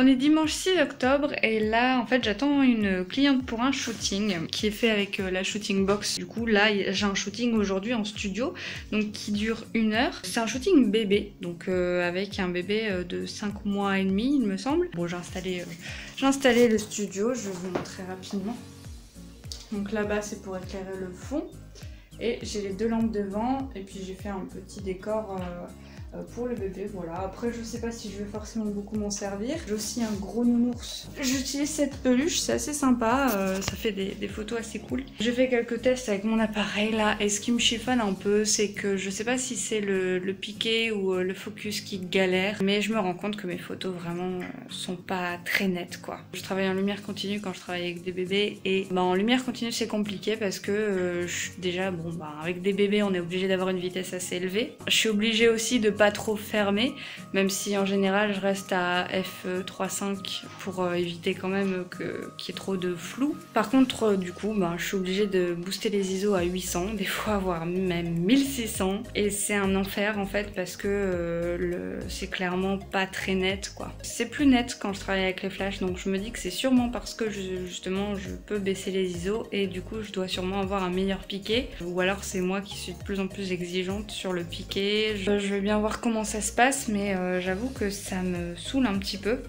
On est dimanche 6 octobre et là en fait j'attends une cliente pour un shooting qui est fait avec la shooting box. Du coup là j'ai un shooting aujourd'hui en studio donc qui dure 1 heure. C'est un shooting bébé donc avec un bébé de 5 mois et demi il me semble. Bon j'ai installé le studio, je vais vous montrer rapidement. Donc là-bas c'est pour éclairer le fond et j'ai les 2 lampes devant et puis j'ai fait un petit décor pour le bébé, voilà. Après je sais pas si je vais forcément beaucoup m'en servir. J'ai aussi un gros nounours. J'utilise cette peluche, c'est assez sympa, ça fait des photos assez cool. J'ai fait quelques tests avec mon appareil là et ce qui me chiffonne un peu c'est que je sais pas si c'est le piqué ou le focus qui galère, mais je me rends compte que mes photos vraiment sont pas très nettes quoi. Je travaille en lumière continue quand je travaille avec des bébés et en lumière continue c'est compliqué parce que déjà avec des bébés on est obligé d'avoir une vitesse assez élevée. Je suis obligée aussi de pas trop fermé, même si en général je reste à f3.5 pour éviter quand même qu'il y ait trop de flou. Par contre du coup je suis obligée de booster les ISO à 800, des fois voire même 1600 et c'est un enfer en fait parce que c'est clairement pas très net quoi. C'est plus net quand je travaille avec les flashs donc je me dis que c'est sûrement parce que justement je peux baisser les ISO et du coup je dois sûrement avoir un meilleur piqué ou alors c'est moi qui suis de plus en plus exigeante sur le piqué. Je vais bien voir comment ça se passe mais j'avoue que ça me saoule un petit peu.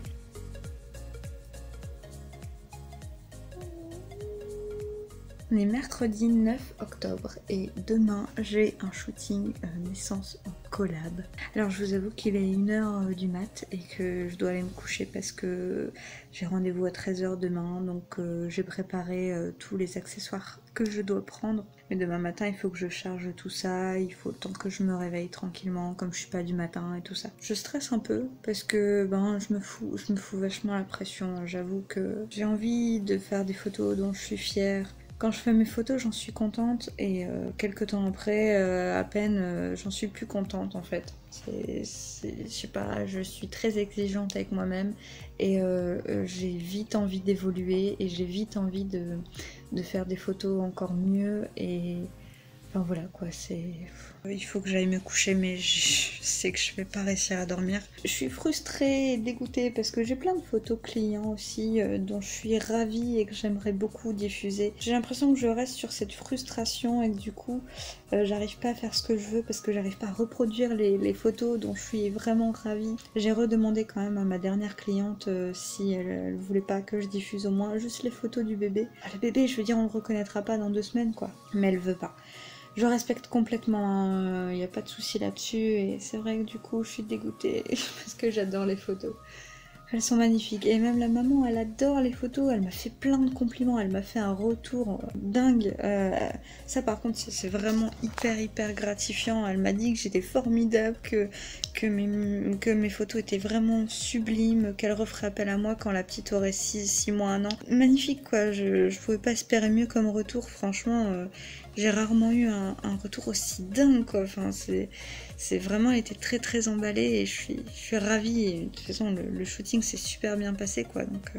On est mercredi 9 octobre et demain j'ai un shooting naissance en collab. Alors je vous avoue qu'il est 1h du mat et que je dois aller me coucher parce que j'ai rendez-vous à 13h demain donc j'ai préparé tous les accessoires que je dois prendre. Mais demain matin il faut que je charge tout ça, il faut le temps que je me réveille tranquillement comme je suis pas du matin et tout ça. Je stresse un peu parce que je me fous vachement la pression. J'avoue que j'ai envie de faire des photos dont je suis fière. Quand je fais mes photos, j'en suis contente et quelques temps après, à peine, j'en suis plus contente en fait. Je sais pas, je suis très exigeante avec moi-même et j'ai vite envie d'évoluer et j'ai vite envie de faire des photos encore mieux et enfin voilà quoi, il faut que j'aille me coucher mais je sais que je vais pas réussir à dormir. Je suis frustrée et dégoûtée parce que j'ai plein de photos clients aussi dont je suis ravie et que j'aimerais beaucoup diffuser. J'ai l'impression que je reste sur cette frustration et que du coup j'arrive pas à faire ce que je veux parce que j'arrive pas à reproduire les photos dont je suis vraiment ravie. J'ai redemandé quand même à ma dernière cliente si elle voulait pas que je diffuse au moins juste les photos du bébé. Le bébé je veux dire on le reconnaîtra pas dans 2 semaines quoi, mais elle veut pas. Je respecte complètement, y a pas de souci là-dessus et c'est vrai que du coup je suis dégoûtée parce que j'adore les photos. Elles sont magnifiques et même la maman elle adore les photos, elle m'a fait plein de compliments, elle m'a fait un retour dingue. Ça par contre c'est vraiment hyper gratifiant, elle m'a dit que j'étais formidable, que mes photos étaient vraiment sublimes, qu'elle referait appel à moi quand la petite aurait 6 mois, 1 an. Magnifique quoi, je pouvais pas espérer mieux comme retour, franchement j'ai rarement eu un retour aussi dingue quoi, enfin c'est vraiment été très emballée et je suis ravie et de toute façon le shooting s'est super bien passé quoi donc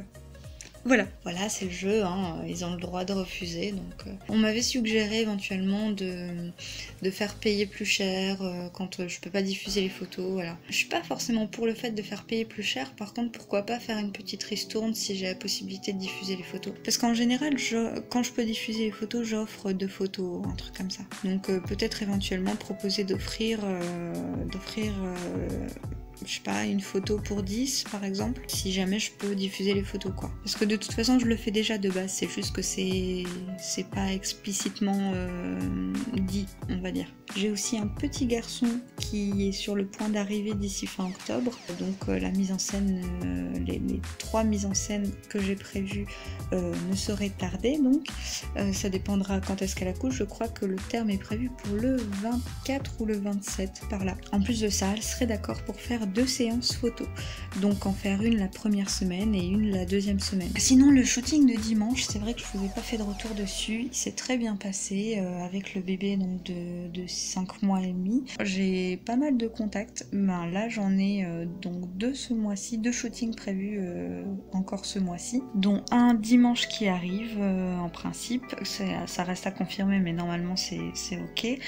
voilà c'est le jeu, hein. Ils ont le droit de refuser donc on m'avait suggéré éventuellement de faire payer plus cher quand je peux pas diffuser les photos, voilà. Je suis pas forcément pour le fait de faire payer plus cher, par contre pourquoi pas faire une petite ristourne si j'ai la possibilité de diffuser les photos. Parce qu'en général quand je peux diffuser les photos j'offre 2 photos, un truc comme ça. Donc peut-être éventuellement proposer d'offrir je sais pas, une photo pour 10 par exemple, si jamais je peux diffuser les photos quoi. Parce que de toute façon je le fais déjà de base, c'est juste que c'est pas explicitement dit, on va dire. J'ai aussi un petit garçon qui est sur le point d'arriver d'ici fin octobre, donc la mise en scène, les 3 mises en scène que j'ai prévues ne sauraient tarder donc, ça dépendra quand est-ce qu'elle accouche, je crois que le terme est prévu pour le 24 ou le 27 par là. En plus de ça, elle serait d'accord pour faire 2 séances photos, donc en faire une la première semaine et une la deuxième semaine. Sinon le shooting de dimanche, c'est vrai que je vous ai pas fait de retour dessus, il s'est très bien passé avec le bébé donc de 5 mois et demi. J'ai pas mal de contacts, là j'en ai donc 2 ce mois-ci, 2 shootings prévus encore ce mois-ci, dont un dimanche qui arrive en principe, ça reste à confirmer mais normalement c'est ok.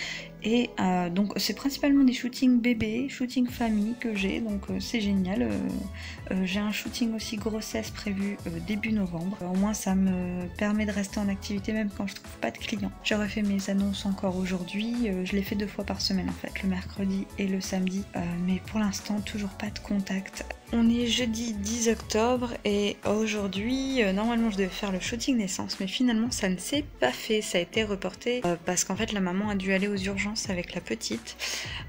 Et donc c'est principalement des shootings bébés, shootings famille que j'ai rentrée, donc c'est génial. J'ai un shooting aussi grossesse prévu début novembre. Au moins ça me permet de rester en activité même quand je trouve pas de clients. J'ai refait mes annonces encore aujourd'hui, je les fais 2 fois par semaine en fait, le mercredi et le samedi, mais pour l'instant toujours pas de contact. On est jeudi 10 octobre et aujourd'hui, normalement je devais faire le shooting naissance, mais finalement ça ne s'est pas fait, ça a été reporté parce qu'en fait la maman a dû aller aux urgences avec la petite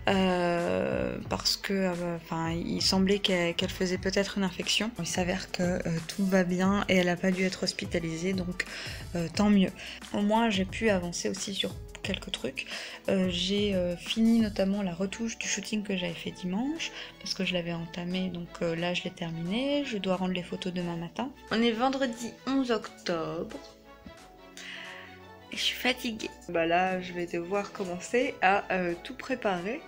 parce que il semblait qu'elle faisait peut-être une infection. Il s'avère que tout va bien et elle n'a pas dû être hospitalisée, donc tant mieux. Au moins j'ai pu avancer aussi sur quelques trucs. J'ai fini notamment la retouche du shooting que j'avais fait dimanche parce que je l'avais entamé, donc là je l'ai terminé. Je dois rendre les photos demain matin. On est vendredi 11 octobre et je suis fatiguée. Bah là je vais devoir commencer à tout préparer.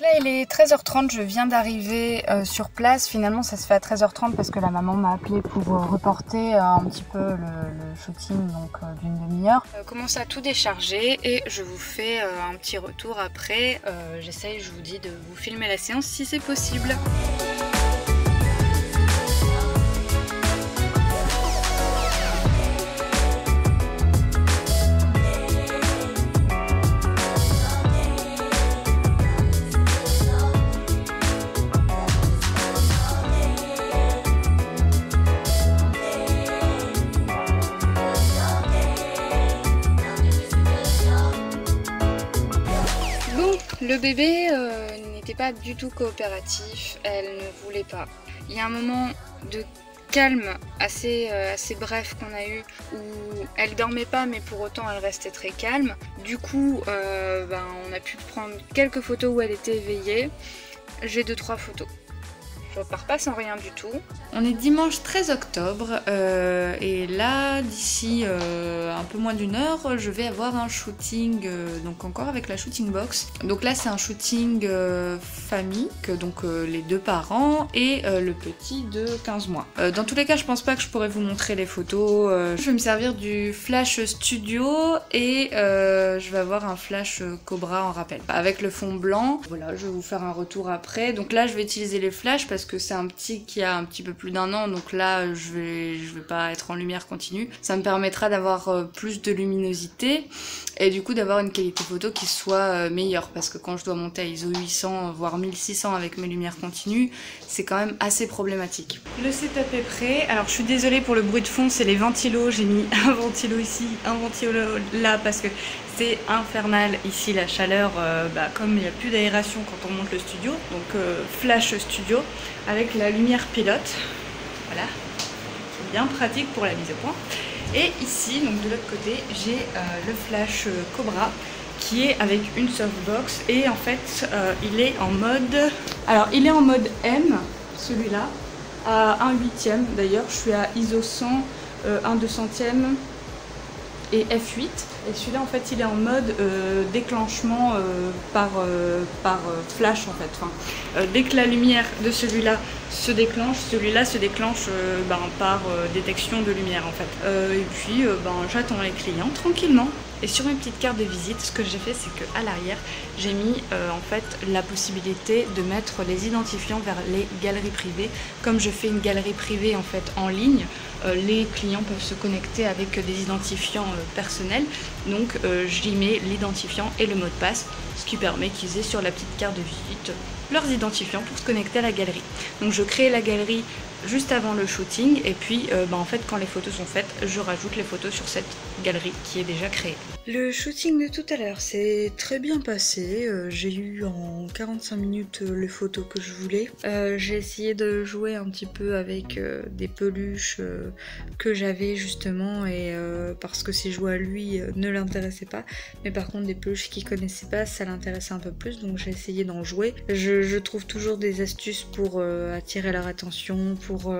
Là il est 13h30, je viens d'arriver sur place. Finalement ça se fait à 13h30 parce que la maman m'a appelé pour reporter un petit peu le shooting donc d'une demi-heure. Commence à tout décharger et je vous fais un petit retour après. J'essaye, je vous dis, de vous filmer la séance si c'est possible. Le bébé n'était pas du tout coopératif, elle ne voulait pas. Il y a un moment de calme assez bref qu'on a eu où elle dormait pas mais pour autant elle restait très calme. Du coup on a pu prendre quelques photos où elle était éveillée. J'ai 2-3 photos. Je repars pas sans rien du tout. On est dimanche 13 octobre et là, d'ici un peu moins d'une heure, je vais avoir un shooting, donc encore avec la shooting box. Donc là, c'est un shooting famille, donc les 2 parents et le petit de 15 mois. Dans tous les cas, je pense pas que je pourrais vous montrer les photos. Je vais me servir du flash studio et je vais avoir un flash Cobra en rappel. Avec le fond blanc, voilà, je vais vous faire un retour après. Donc là, je vais utiliser les flashs parce que c'est un petit qui a un petit peu plus d'1 an, donc là je vais pas être en lumière continue. Ça me permettra d'avoir plus de luminosité et du coup d'avoir une qualité photo qui soit meilleure, parce que quand je dois monter à ISO 800 voire 1600 avec mes lumières continues, c'est quand même assez problématique. Le setup est prêt. Alors je suis désolée pour le bruit de fond, c'est les ventilos. J'ai mis un ventilo ici, un ventilo là parce que c'est infernal ici la chaleur, comme il n'y a plus d'aération quand on monte le studio, donc flash studio avec la lumière pilote, voilà, c'est bien pratique pour la mise au point. Et ici, donc de l'autre côté, j'ai le flash Cobra qui est avec une softbox et en fait il est en mode, alors il est en mode M, celui-là, à 1/8e d'ailleurs, je suis à ISO 100, 1/200e et F8, et celui-là en fait il est en mode déclenchement par flash en fait. Dès que la lumière de celui-là se déclenche, celui-là se déclenche par détection de lumière en fait. Et puis j'attends les clients tranquillement. Et sur mes petites cartes de visite, ce que j'ai fait, c'est qu'à l'arrière, j'ai mis en fait la possibilité de mettre les identifiants vers les galeries privées. Comme je fais une galerie privée en fait en ligne, les clients peuvent se connecter avec des identifiants personnels. Donc j'y mets l'identifiant et le mot de passe, ce qui permet qu'ils aient sur la petite carte de visite leurs identifiants pour se connecter à la galerie. Donc je crée la galerie juste avant le shooting et puis en fait quand les photos sont faites, je rajoute les photos sur cette galerie qui est déjà créée. Le shooting de tout à l'heure s'est très bien passé, j'ai eu en 45 minutes les photos que je voulais. J'ai essayé de jouer un petit peu avec des peluches que j'avais justement, et parce que ces jouets à lui ne l'intéressaient pas, mais par contre des peluches qu'il connaissait pas, ça l'intéressait un peu plus, donc j'ai essayé d'en jouer. Je trouve toujours des astuces pour attirer leur attention, pour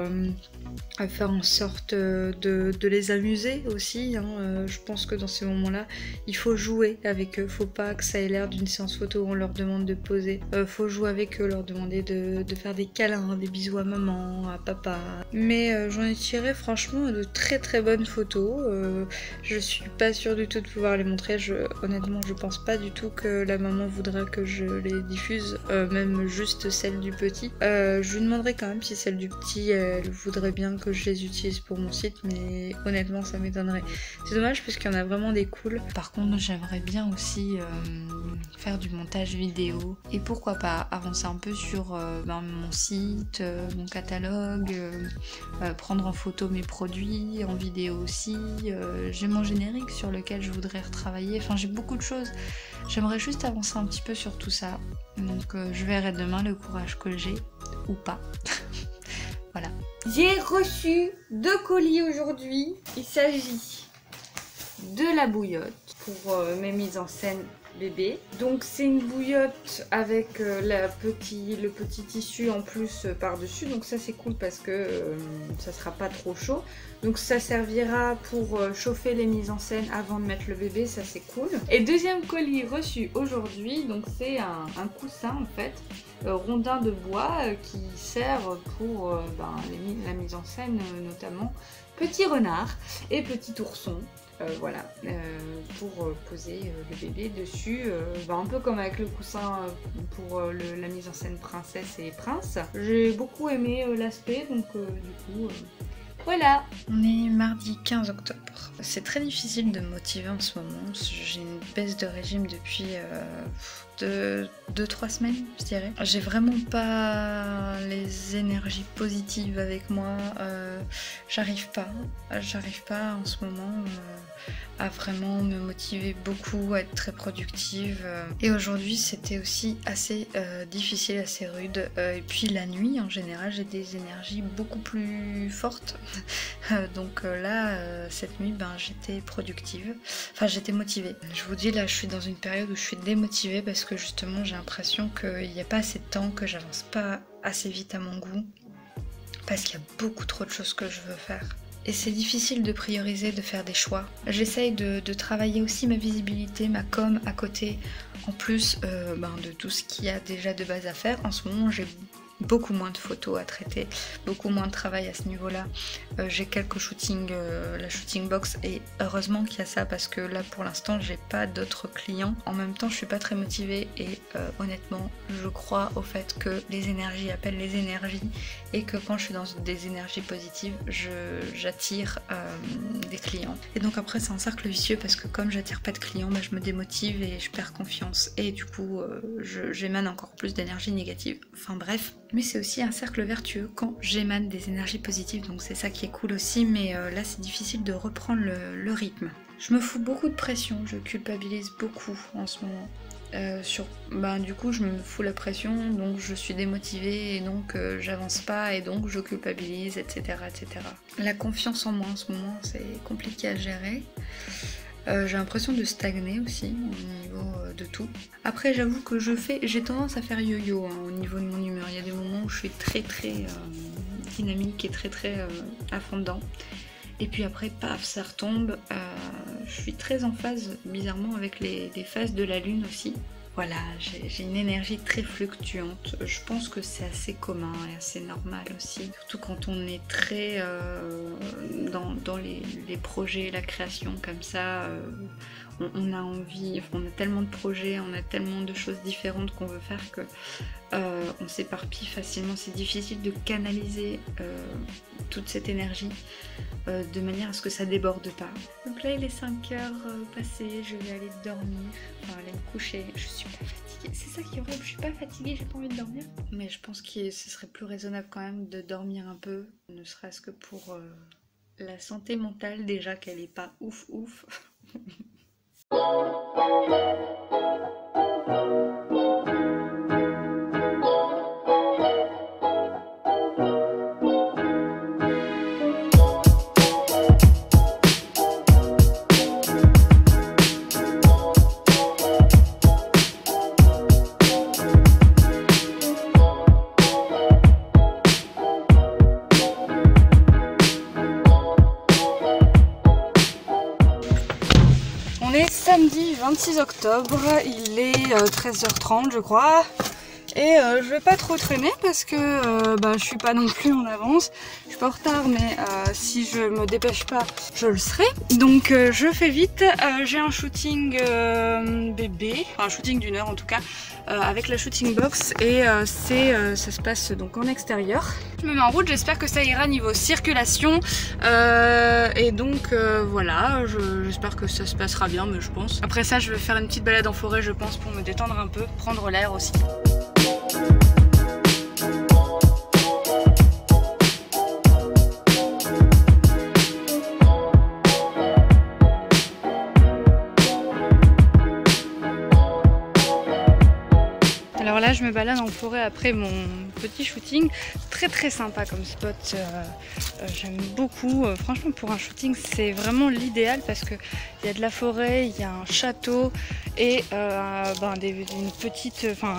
faire en sorte de les amuser aussi, hein. Je pense que dans ces moments-là, il faut jouer avec eux, faut pas que ça ait l'air d'une séance photo où on leur demande de poser. Faut jouer avec eux, leur demander de faire des câlins, des bisous à maman, à papa. Mais j'en ai tiré franchement de très très bonnes photos. Je suis pas sûre du tout de pouvoir les montrer. Honnêtement, je pense pas du tout que la maman voudra que je les diffuse, même juste celle du petit. Je lui demanderai quand même si celle du petit, elle voudrait bien que je les utilise pour mon site, mais honnêtement, ça m'étonnerait. C'est dommage parce qu'il y en a vraiment des cools. Par contre, j'aimerais bien aussi faire du montage vidéo et pourquoi pas avancer un peu sur mon site, mon catalogue, prendre en photo mes produits, en vidéo aussi. J'ai mon générique sur lequel je voudrais retravailler. Enfin, j'ai beaucoup de choses. J'aimerais juste avancer un petit peu sur tout ça. Donc je verrai demain le courage que j'ai ou pas. Voilà. J'ai reçu 2 colis aujourd'hui. Il s'agit de la bouillotte pour mes mises en scène bébé. Donc c'est une bouillotte avec le petit tissu en plus par-dessus. Donc ça c'est cool parce que ça sera pas trop chaud. Donc ça servira pour chauffer les mises en scène avant de mettre le bébé, ça c'est cool. Et deuxième colis reçu aujourd'hui, donc c'est un coussin en fait, rondin de bois qui sert pour la mise en scène notamment. Petit renard et petit ourson. Voilà, pour poser le bébé dessus, un peu comme avec le coussin pour la mise en scène princesse et prince. J'ai beaucoup aimé l'aspect, donc du coup, voilà. On est mardi 15 octobre. C'est très difficile de me motiver en ce moment. J'ai une baisse de régime depuis 2-3 semaines, je dirais. J'ai vraiment pas les énergies positives avec moi. J'arrive pas en ce moment à vraiment me motiver beaucoup, à être très productive. Et aujourd'hui, c'était aussi assez difficile, assez rude. Et puis la nuit, en général, j'ai des énergies beaucoup plus fortes. Donc là, cette nuit, j'étais productive. Enfin, j'étais motivée. Je vous dis, là, je suis dans une période où je suis démotivée parce que justement, j'ai l'impression qu'il n'y a pas assez de temps, que j'avance pas assez vite à mon goût. Parce qu'il y a beaucoup trop de choses que je veux faire. Et c'est difficile de prioriser, de faire des choix. J'essaye de travailler aussi ma visibilité, ma com à côté, en plus de tout ce qu'il y a déjà de base à faire. En ce moment, j'ai beaucoup moins de photos à traiter, beaucoup moins de travail à ce niveau-là. J'ai quelques shootings, la shooting box, et heureusement qu'il y a ça parce que là pour l'instant j'ai pas d'autres clients. En même temps je suis pas très motivée et honnêtement je crois au fait que les énergies appellent les énergies et que quand je suis dans des énergies positives j'attire des clients. Et donc après c'est un cercle vicieux parce que comme j'attire pas de clients, je me démotive et je perds confiance et du coup j'émane encore plus d'énergie négative. Enfin bref. Mais c'est aussi un cercle vertueux quand j'émane des énergies positives, donc c'est ça qui est cool aussi, mais là c'est difficile de reprendre le rythme. Je me fous beaucoup de pression, je culpabilise beaucoup en ce moment. Du coup je me fous la pression, donc je suis démotivée et donc j'avance pas et donc je culpabilise, etc., etc. La confiance en moi en ce moment c'est compliqué à gérer. J'ai l'impression de stagner aussi au niveau de tout. Après j'avoue que j'ai tendance à faire yo-yo au niveau de mon humeur. Il y a des moments où je suis très dynamique et très à fond dedans. Et puis après paf ça retombe. Je suis très en phase bizarrement avec les phases de la lune aussi. Voilà, j'ai une énergie très fluctuante. Je pense que c'est assez commun et assez normal aussi. Surtout quand on est très dans les projets, la création comme ça. On a envie, on a tellement de projets, on a tellement de choses différentes qu'on veut faire que on s'éparpille facilement. C'est difficile de canaliser toute cette énergie de manière à ce que ça déborde pas. Donc là il est 5h passé, je vais aller dormir, enfin aller me coucher. Je suis pas fatiguée, c'est ça qui est horrible, je suis pas fatiguée, j'ai pas envie de dormir. Mais je pense que ce serait plus raisonnable quand même de dormir un peu, ne serait-ce que pour la santé mentale déjà qu'elle est pas ouf. On est samedi 26 octobre, il est 13h30 je crois. Et je vais pas trop traîner parce que je suis pas non plus en avance. Je suis pas en retard, mais si je me dépêche pas, je le serai. Donc je fais vite. J'ai un shooting bébé, enfin un shooting d'1 heure en tout cas, avec la shooting box et ça se passe donc en extérieur. Je me mets en route, j'espère que ça ira niveau circulation. Et donc voilà, j'espère que ça se passera bien, mais je pense. Après ça, je vais faire une petite balade en forêt, je pense, pour me détendre un peu, prendre l'air aussi. Alors là je me balade en forêt après mon petit shooting, très sympa comme spot, j'aime beaucoup, franchement pour un shooting c'est vraiment l'idéal parce que il y a de la forêt, il y a un château et un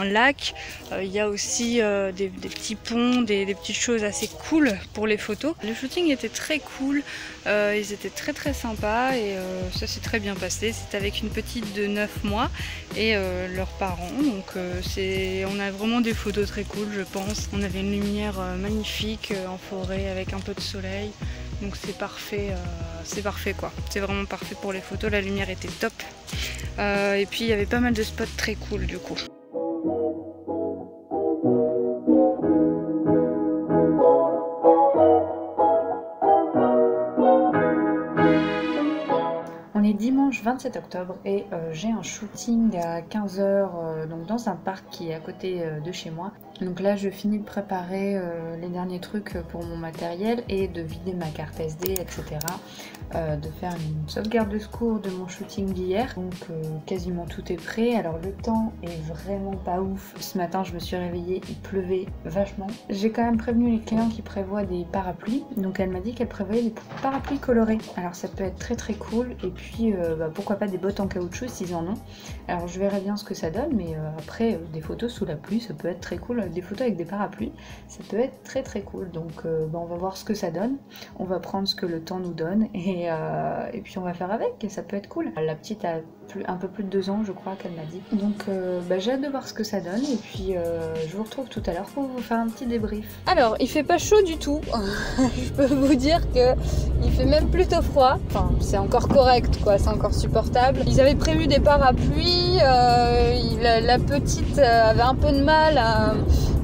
lac, il y a aussi des petits ponts, des petites choses assez cool pour les photos. Le shooting était très cool, ils étaient très sympas et ça s'est très bien passé. C'était avec une petite de 9 mois et leurs parents, donc on a vraiment des photos très cool je pense. On avait une lumière magnifique en forêt avec un peu de soleil, donc c'est parfait quoi. C'est vraiment parfait pour les photos, la lumière était top. Et puis il y avait pas mal de spots très cool du coup. On est dimanche 27 octobre et j'ai un shooting à 15h donc dans un parc qui est à côté de chez moi. Donc là je finis de préparer les derniers trucs pour mon matériel et de vider ma carte SD, etc. De faire une sauvegarde de secours de mon shooting d'hier. Donc quasiment tout est prêt. Alors le temps est vraiment pas ouf. Ce matin je me suis réveillée, il pleuvait vachement. J'ai quand même prévenu les clients qui prévoient des parapluies. Donc elle m'a dit qu'elle prévoyait des parapluies colorés. Alors ça peut être très cool. Et puis pourquoi pas des bottes en caoutchouc s'ils en ont. Alors je verrai bien ce que ça donne, mais après des photos sous la pluie ça peut être très cool. Des photos avec des parapluies ça peut être très cool. Donc on va voir ce que ça donne. On va prendre ce que le temps nous donne et puis on va faire avec et ça peut être cool. La petite a un peu plus de 2 ans je crois qu'elle m'a dit. Donc j'ai hâte de voir ce que ça donne et puis je vous retrouve tout à l'heure pour vous faire un petit débrief. Alors il fait pas chaud du tout. Je peux vous dire que il fait même plutôt froid. Enfin c'est encore correct quoi, c'est encore supportable. Ils avaient prévu des parapluies, la petite avait un peu de mal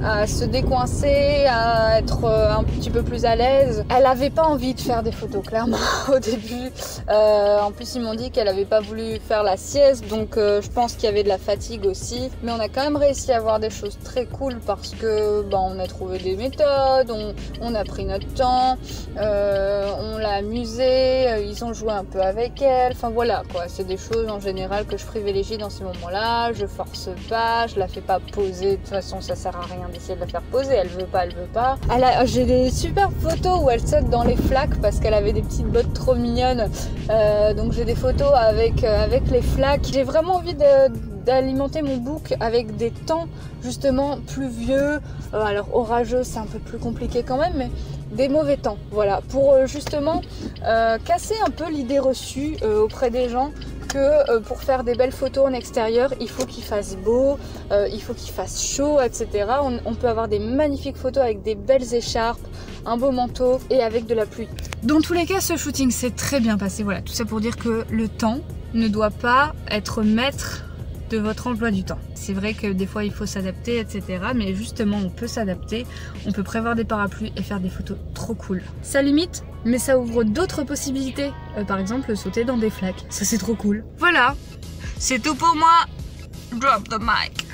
à se décoincer, à être un petit peu plus à l'aise. Elle avait pas envie de faire des photos clairement au début. En plus ils m'ont dit qu'elle avait pas voulu faire la sieste, donc je pense qu'il y avait de la fatigue aussi. Mais on a quand même réussi à avoir des choses très cool parce que on a trouvé des méthodes, on a pris notre temps, on l'a amusée, ils ont joué un peu avec elle. Enfin voilà quoi, c'est des choses en général que je privilégie dans ces moments-là. Je force pas, je la fais pas poser. De toute façon ça sert à rien d'essayer de la faire poser, elle veut pas. J'ai des super photos où elle saute dans les flaques parce qu'elle avait des petites bottes trop mignonnes. Donc j'ai des photos avec les flaques. J'ai vraiment envie d'alimenter mon book avec des temps justement pluvieux, alors orageux c'est un peu plus compliqué quand même, mais des mauvais temps, voilà, pour justement casser un peu l'idée reçue auprès des gens que pour faire des belles photos en extérieur, il faut qu'il fasse beau, il faut qu'il fasse chaud, etc. On peut avoir des magnifiques photos avec des belles écharpes, un beau manteau et avec de la pluie. Dans tous les cas, ce shooting s'est très bien passé. Voilà, tout ça pour dire que le temps ne doit pas être maître de votre emploi du temps. C'est vrai que des fois il faut s'adapter, etc. Mais justement on peut s'adapter, on peut prévoir des parapluies et faire des photos trop cool. Ça limite, mais ça ouvre d'autres possibilités. Par exemple sauter dans des flaques, ça c'est trop cool. Voilà, c'est tout pour moi. Drop the mic.